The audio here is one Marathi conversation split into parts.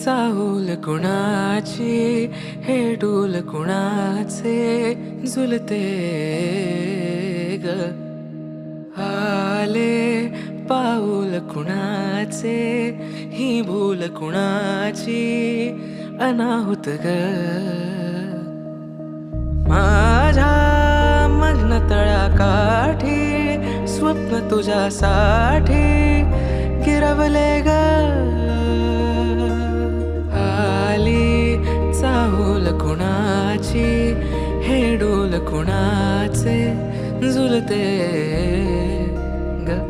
चाहूल कुणाची हे डूल कुणाचे झुलते ग आले पाऊल कुणाचे ही भूल कुणाची अनाहुत ग माझ्या मग्न तळाकाठी स्वप्न तुझ्यासाठी गिरवले ग आली चाहूल कुणाची हे डोल कुणाचे झुलते ग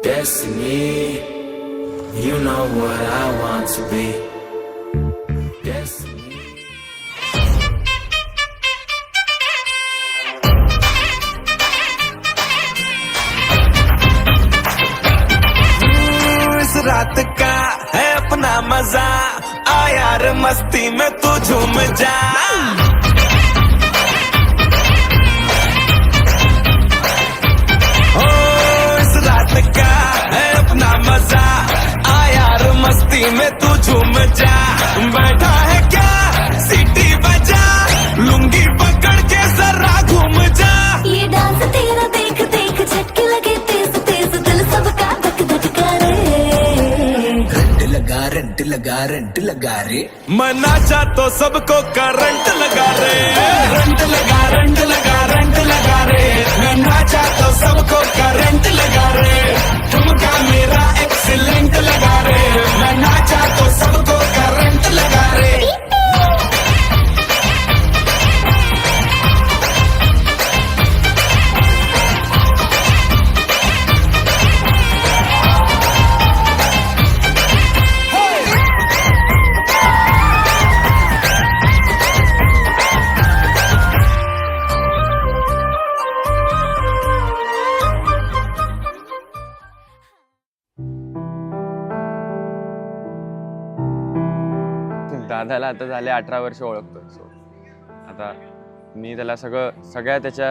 Destiny, you know what I want to be. Destiny. इस रात का है अपना मजा, आ यार मस्ती में तू झूम जा. का है अपना मजा, आ यार मस्ती में तू झूम जा. बैठा है क्या सीटी बजा, लुंगी पकड़ के जरा घूम जा. ये डांस तेरा देख देख झटके लगे तेज तेज दिल सबका धक धक करे. रंट लगा रे मना चा तो सबको करंट लगा रे. रंट लगा रे मना चा तो सबको करंट लगा रे. ठुमका मेरा एक्सीलेंट लगा रे, मना चा तो सबको करंट लगा रे. दादाला आता झाले 18 वर्ष ओळखतो. सो आता मी त्याला सगळ्या त्याच्या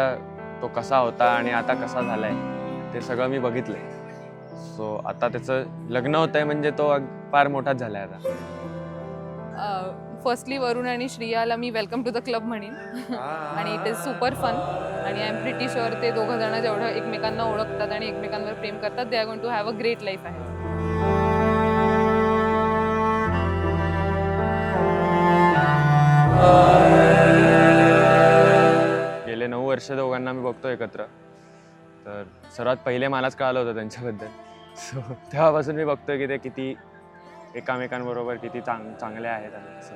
तो कसा होता आणि आता कसा झालाय ते सगळं मी बघितलंय. सो आता त्याचं लग्न होत आहे म्हणजे तो फार मोठाच झालाय आता. फर्स्टली वरुण आणि श्रियाला मी वेलकम टू द क्लब म्हणेन. आणि इट इज सुपर फन आणि आय एम प्रिटी शुअर ते दोघं जण जेवढं एकमेकांना ओळखतात आणि एकमेकांवर प्रेम करतात they are going to have a great life आहे. गेले 9 वर्ष दोघांना मी बघतो एकत्र. तर सर्वात पहिले मलाच कळालं होतं त्यांच्याबद्दल. सो तेव्हापासून मी बघतोय की ते किती एकामेकांबरोबर किती चांगले आहेत. सो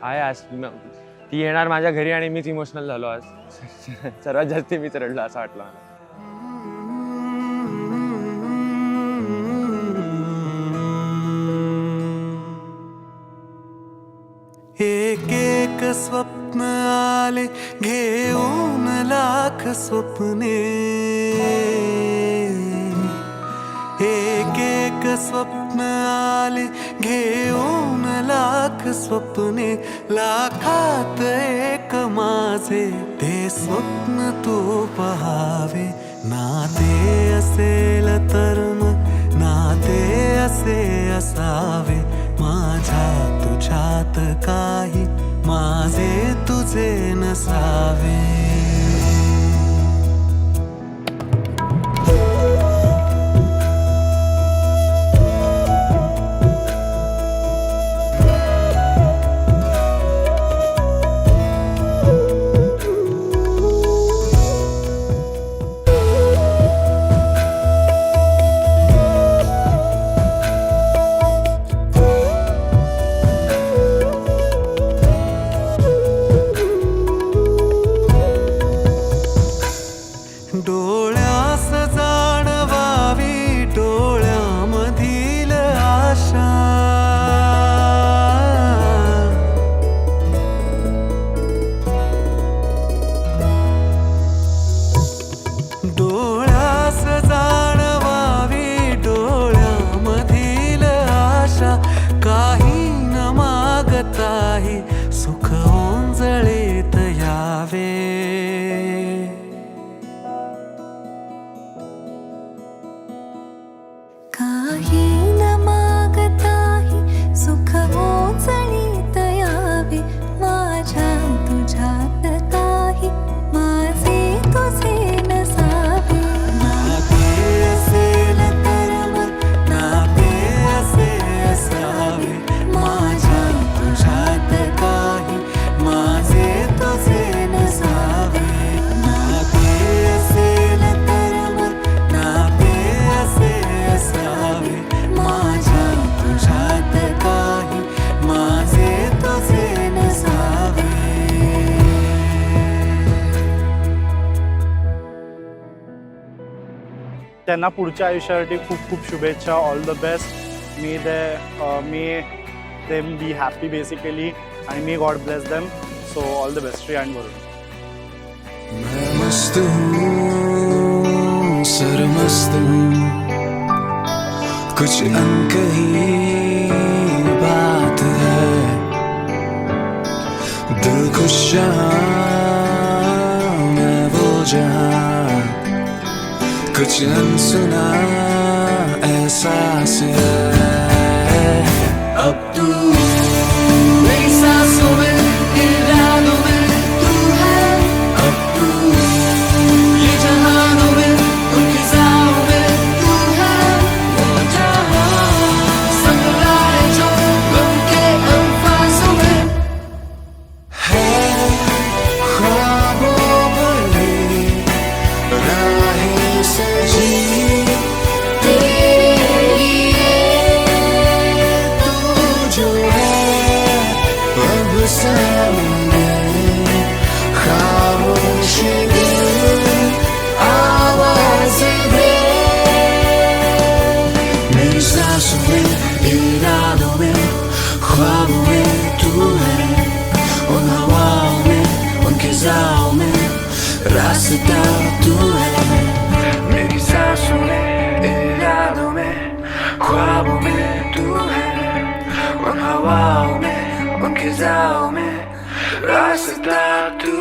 आहे आज ती येणार माझ्या घरी आणि मीच इमोशनल झालो आज. सर्वात जास्त मीच रडलो असं वाटलं मला. एक एक स्वप्न आले घेऊन लाख स्वप्ने. एक एक स्वप्न आले घेऊन लाख स्वप्ने. लाखात एक माझे ते स्वप्न तू पहावे. नाते असेल तर मग नाते असे असावे. माझ्या तुझ्यात काही माझे तुझे नसावे. डोळ्यास जाणवावी डोळ्यामधील आशा. डोळ्यास जाणवावी डोळ्यामधील आशा. काही न मागताही सुख ओंजळीत यावे. काही न मागताही सुख ओंजळीत यावे. माझ्या तुझ्यात काही माझे तुझे नसावे. नाते असेल तर मग नाते असे असावे. माझ्या तुझ्यात काही माझे तुझे नसावे. नाते असेल तर मग नाते असे असावे. माझ्या तुझ्यात काही माझे तुझे नसावे. त्यांना पुढच्या आयुष्यासाठी खूप खूप शुभेच्छा. All the best. May them be happy basically आणि may God bless them. So all the best. Shri and Varun. मैं मस्त हूँ सरमस्त हूँ कुछ अनकही बात है. दिल खुश जहाँ मैं वो जहाँ कुछ अनसुना एहसास है. अब तू मेरी सांसों में इरादों में तू है. अब तू ये जहानों में उन फिजाओं में तू है. वो जहां संग लाए जो गम के अल्फाजों में है. ख्वाबों भरी राहें सजी तेरे लिए. तू जो है अब सामने खामोश दिल आवाज दे. मेरी सांसों में इरादों में ख्वाबों में तू है. उन हवाओं में उन खिजाओं में रास्ता तू है. मेरी सांसों में इरादों में ख्वाबों में तू है. उन हवाओं में उन खिजाओं में रास्ता तू